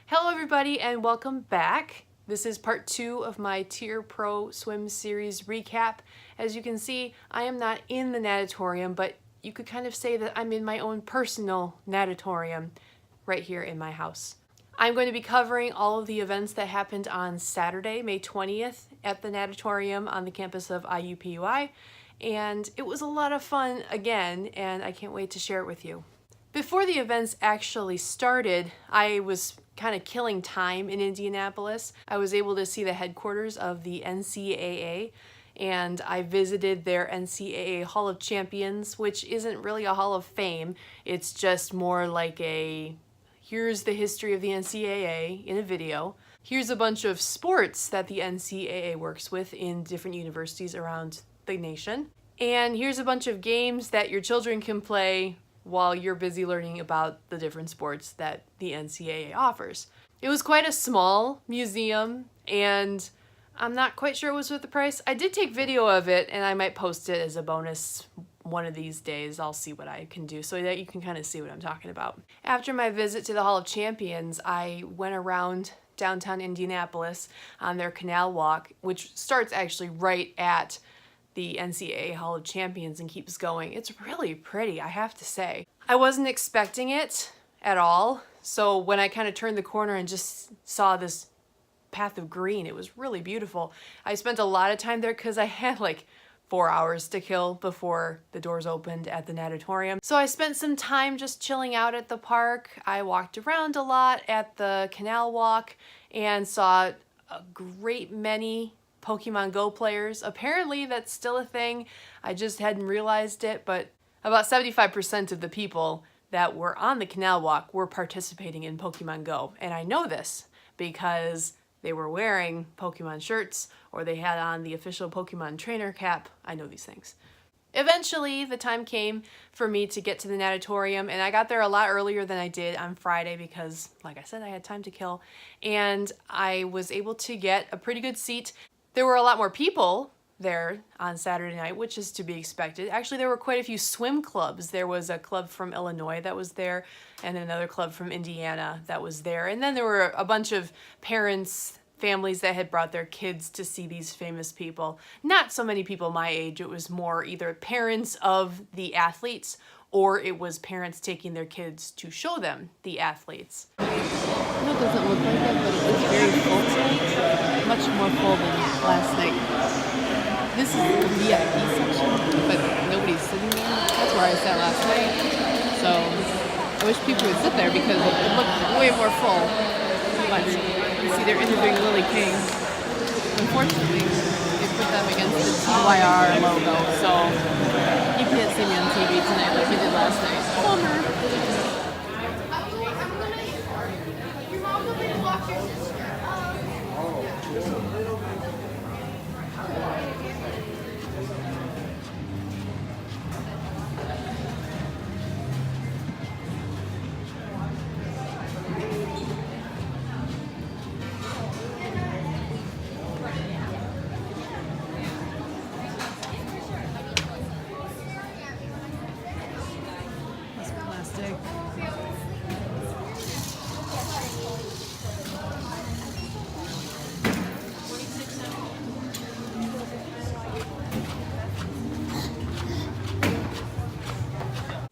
Hello everybody and welcome back. This is part 2 of my Tier Pro Swim Series recap. As you can see, I am not in the natatorium, but you could kind of say that I'm in my own personal natatorium right here in my house. I'm going to be covering all of the events that happened on Saturday, May 20th at the natatorium on the campus of IUPUI, and it was a lot of fun again, and I can't wait to share it with you. Before the events actually started, I was kind of killing time in Indianapolis. I was able to see the headquarters of the NCAA, and I visited their NCAA Hall of Champions, which isn't really a Hall of Fame. It's just more like a, here's the history of the NCAA in a video. Here's a bunch of sports that the NCAA works with in different universities around the nation. And here's a bunch of games that your children can play while you're busy learning about the different sports that the NCAA offers. It was quite a small museum, and I'm not quite sure it was worth the price. I did take video of it, and I might post it as a bonus one of these days. I'll see what I can do so that you can kind of see what I'm talking about. After my visit to the Hall of Champions, I went around downtown Indianapolis on their canal walk, which starts actually right at the NCAA Hall of Champions and keeps going. It's really pretty, I have to say. I wasn't expecting it at all, so when I kind of turned the corner and just saw this path of green, it was really beautiful. I spent a lot of time there because I had like 4 hours to kill before the doors opened at the natatorium. So I spent some time just chilling out at the park. I walked around a lot at the canal walk and saw a great many Pokemon Go players. Apparently that's still a thing. I just hadn't realized it, but about 75% of the people that were on the canal walk were participating in Pokemon Go. And I know this because they were wearing Pokemon shirts or they had on the official Pokemon trainer cap. I know these things. Eventually, the time came for me to get to the natatorium, and I got there a lot earlier than I did on Friday because, like I said, I had time to kill, and I was able to get a pretty good seat. There were a lot more people there on Saturday night, which is to be expected. Actually, there were quite a few swim clubs. There was a club from Illinois that was there, and another club from Indiana that was there. And then there were a bunch of parents, families that had brought their kids to see these famous people. Not so many people my age. It was more either parents of the athletes or it was parents taking their kids to show them the athletes. I know it doesn't look like it, but it's very full tonight. Much more full than last night. This is the VIP section, but nobody's sitting there. That's where I sat last night. So I wish people would sit there because it looked way more full. But you see they're interviewing Lilly King. Unfortunately, they put them against the TYR logo, so you can't see me on TV tonight like you did last night. Bummer.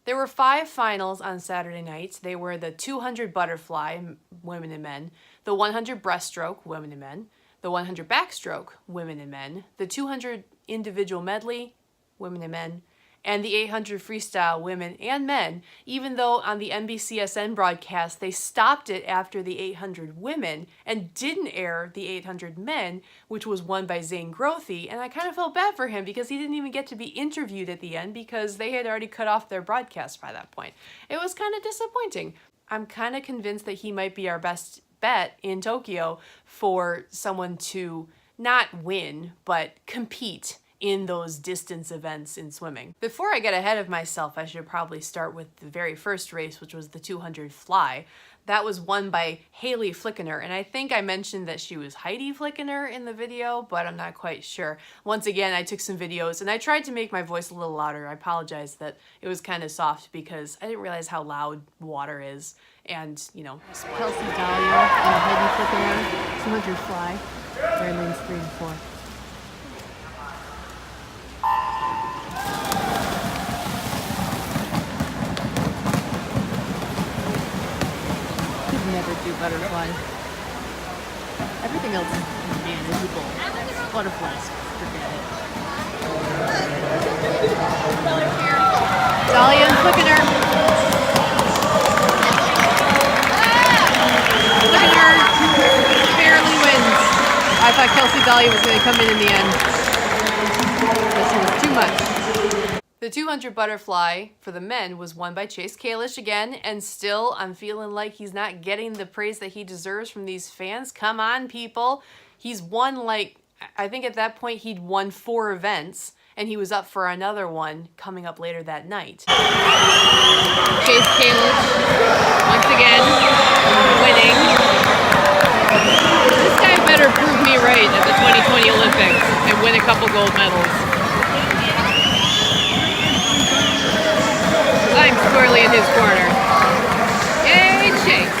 There were 5 finals on Saturday night. They were the 200 butterfly, women and men, the 100 breaststroke, women and men, the 100 backstroke, women and men, the 200 individual medley, women and men, and the 800 freestyle, women and men, even though on the NBCSN broadcast they stopped it after the 800 women and didn't air the 800 men, which was won by Zane Grothy, and I kind of felt bad for him because he didn't even get to be interviewed at the end because they had already cut off their broadcast by that point. It was kind of disappointing. I'm kind of convinced that he might be our best bet in Tokyo for someone to not win, but compete in those distance events in swimming. Before I get ahead of myself, I should probably start with the very first race, which was the 200 fly. That was won by Haley Flickener, and I think I mentioned that she was Heidi Flickener in the video, but I'm not quite sure. Once again, I took some videos, and I tried to make my voice a little louder. I apologize that it was kind of soft because I didn't realize how loud water is, and, you know. Kelsey Dahlia looking at her. 200 fly. There lanes 3 and 4. Could never do butterfly. Everything else is manageable. Butterflies, forget it. Dahlia unclicking her. Look at her. Barely wins. I thought Kelsey Dahlia was going to come in the end. This was too much. The 200 butterfly for the men was won by Chase Kalish again, and still I'm feeling like he's not getting the praise that he deserves from these fans. Come on, people. He's won, like, I think at that point he'd won 4 events, and he was up for another one coming up later that night. Chase Kalish, once again, winning. This guy better prove me right at the 2020 Olympics and win a couple gold medals. I'm squarely in his corner. Yay, Chase!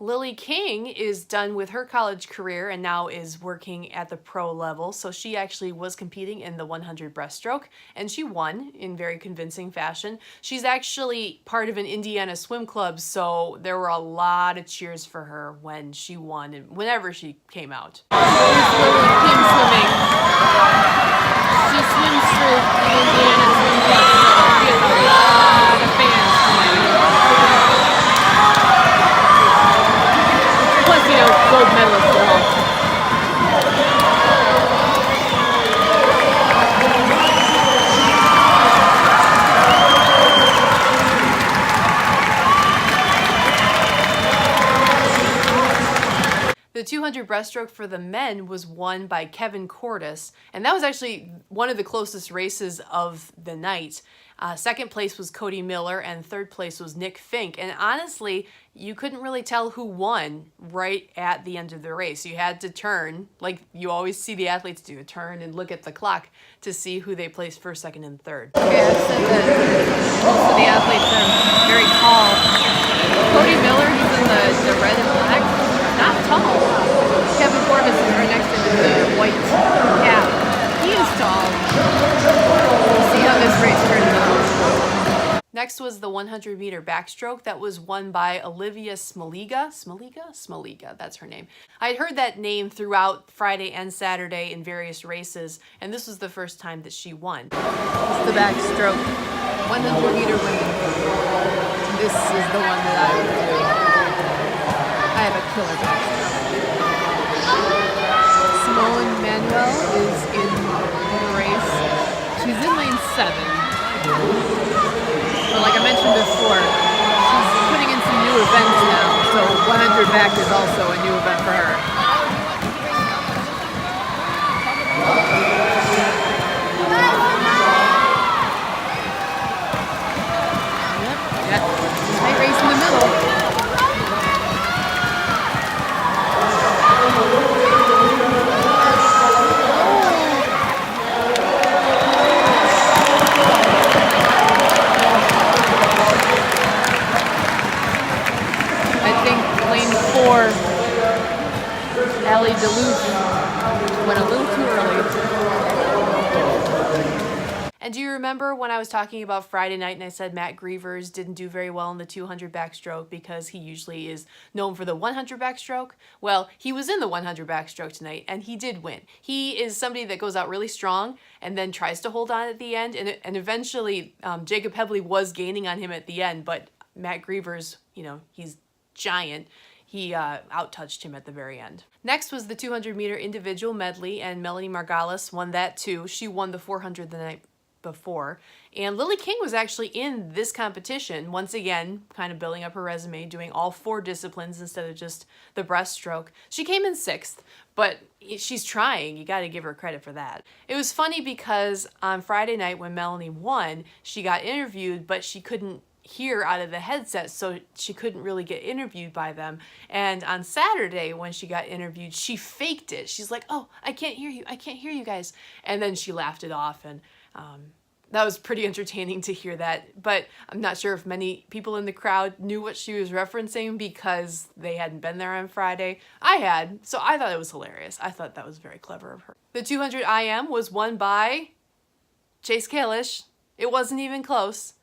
Lilly King is done with her college career and now is working at the pro level. So she actually was competing in the 100 breaststroke and she won in very convincing fashion. She's actually part of an Indiana swim club, so there were a lot of cheers for her when she won and whenever she came out. Lilly King swimming. She swims for the Indiana swim club, so she has a lot of fans tonight. Plus, you know, gold medalist for all. The 200 breaststroke for the men was won by Kevin Cordes, and that was actually one of the closest races of the night. Second place was Cody Miller, and third place was Nick Fink. And honestly, you couldn't really tell who won right at the end of the race. You had to turn, like you always see the athletes do, turn and look at the clock to see who they placed first, second, and third. Yeah, I've said that most of the athletes are very tall. Cody Miller, he's in the red and black. Not tall. Kevin Cordes is right next to him in the white cap. He is tall. We'll see how this race turns out. Next was the 100-meter backstroke that was won by Olivia Smoliga. Smoliga, that's her name. I'd heard that name throughout Friday and Saturday in various races, and this was the first time that she won. It's the backstroke. 100-meter women. This is the one that I would do. I have a killer backstroke. Simone Manuel is in the race. She's in lane 7. But like I mentioned before, she's putting in some new events now, so 100 back is also a new event for her. Yep. Tight race in the middle. Allie Duluth went a little too early. And do you remember when I was talking about Friday night and I said Matt Grievers didn't do very well in the 200 backstroke because he usually is known for the 100 backstroke? Well, he was in the 100 backstroke tonight and he did win. He is somebody that goes out really strong and then tries to hold on at the end, and eventually Jacob Hebley was gaining on him at the end, but Matt Grievers, you know, he's giant. He out-touched him at the very end. Next was the 200-meter individual medley, and Melanie Margalis won that too. She won the 400 the night before. And Lilly King was actually in this competition, once again, kind of building up her resume, doing all 4 disciplines instead of just the breaststroke. She came in 6th, but she's trying. You got to give her credit for that. It was funny because on Friday night when Melanie won, she got interviewed, but she couldn't hear out of the headset, so she couldn't really get interviewed by them. And on Saturday when she got interviewed, she faked it. She's like, "Oh, I can't hear you. I can't hear you guys." And then she laughed it off, and That was pretty entertaining to hear that, but I'm not sure if many people in the crowd knew what she was referencing because they hadn't been there on Friday. I had, so I thought it was hilarious. I thought that was very clever of her. The 200 IM was won by Chase Kalish. It wasn't even close.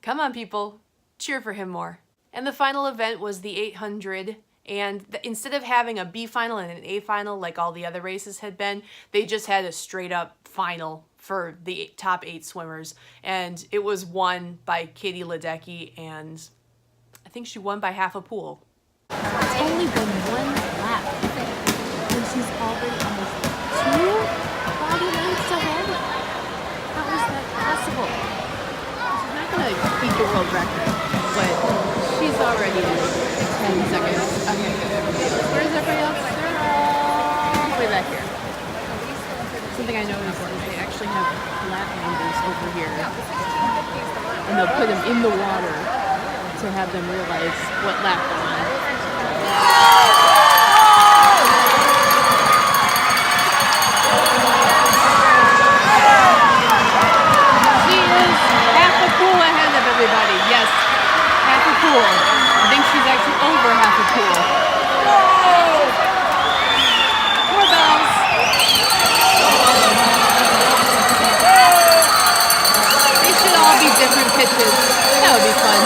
Come on, people. Cheer for him more. And the final event was the 800, and instead of having a B final and an A final like all the other races had been, they just had a straight up final for the top 8 swimmers, and it was won by Katie Ledecky, and I think she won by half a pool. It's only been one lap, and she's already almost 2 body lengths ahead. How is that possible? She's not going to beat the world record, but she's already 10 seconds ahead of everybody else. Where's everybody else? They're all the way back here. Something I noticed is they actually have lap numbers over here, and they'll put them in the water to have them realize what lap they're on. She is half a pool ahead of everybody. Yes, half a pool. I think she's actually over half a pool. More bells. They should all be different pitches. That would be fun.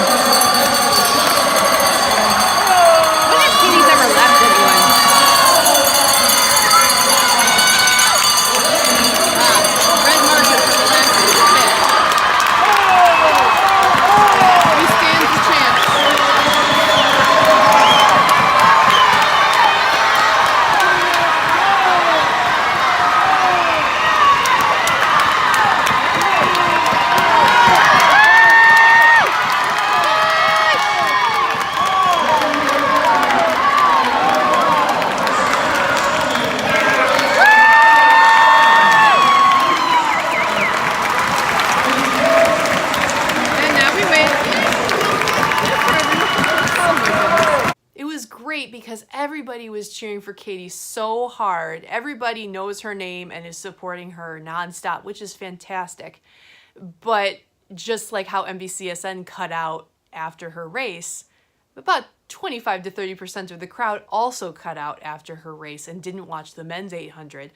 When has Katie's ever left anyone? Red marker for the last bit. We stand for champs. Because everybody was cheering for Katie so hard. Everybody knows her name and is supporting her nonstop, which is fantastic. But just like how NBCSN cut out after her race, about 25 to 30% of the crowd also cut out after her race and didn't watch the men's 800.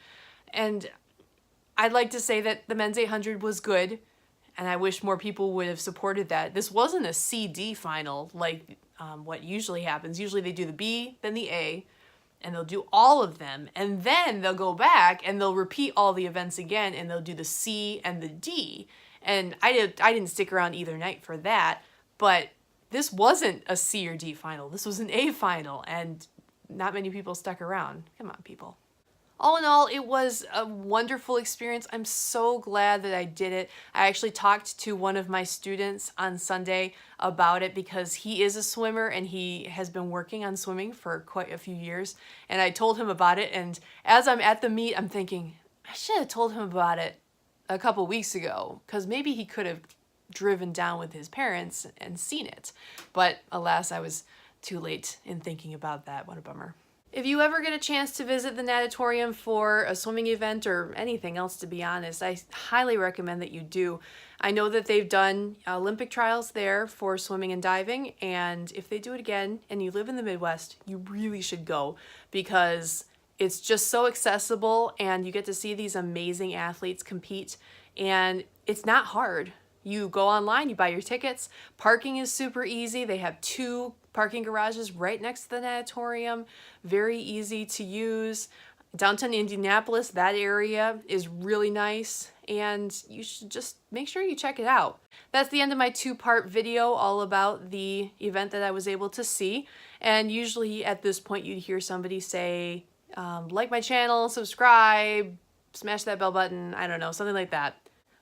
And I'd like to say that the men's 800 was good, and I wish more people would have supported that. This wasn't a CD final like what usually happens. Usually they do the B, then the A, and they'll do all of them, and then they'll go back and they'll repeat all the events again, and they'll do the C and the D. And I didn't stick around either night for that, but this wasn't a C or D final. This was an A final, and not many people stuck around. Come on, people. All in all, it was a wonderful experience. I'm so glad that I did it. I actually talked to one of my students on Sunday about it because he is a swimmer and he has been working on swimming for quite a few years. And I told him about it, and as I'm at the meet, I'm thinking, I should have told him about it a couple weeks ago because maybe he could have driven down with his parents and seen it. But alas, I was too late in thinking about that. What a bummer. If you ever get a chance to visit the natatorium for a swimming event or anything else, to be honest, I highly recommend that you do. I know that they've done Olympic trials there for swimming and diving, and if they do it again and you live in the Midwest, you really should go because it's just so accessible and you get to see these amazing athletes compete, and it's not hard. You go online, you buy your tickets. Parking is super easy. They have 2 parking garages right next to the natatorium. Very easy to use. Downtown Indianapolis, that area is really nice, and you should just make sure you check it out. That's the end of my 2-part video all about the event that I was able to see. And usually at this point you'd hear somebody say, like my channel, subscribe, smash that bell button, I don't know, something like that.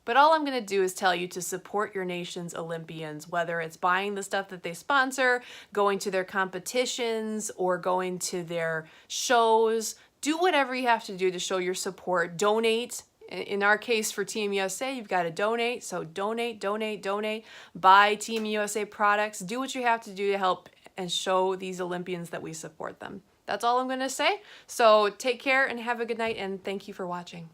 But all I'm going to do is tell you to support your nation's Olympians, whether it's buying the stuff that they sponsor, going to their competitions, or going to their shows. Do whatever you have to do to show your support. Donate. In our case for Team USA, you've got to donate. So donate, donate, donate. Buy Team USA products. Do what you have to do to help and show these Olympians that we support them. That's all I'm going to say. So take care and have a good night, and thank you for watching.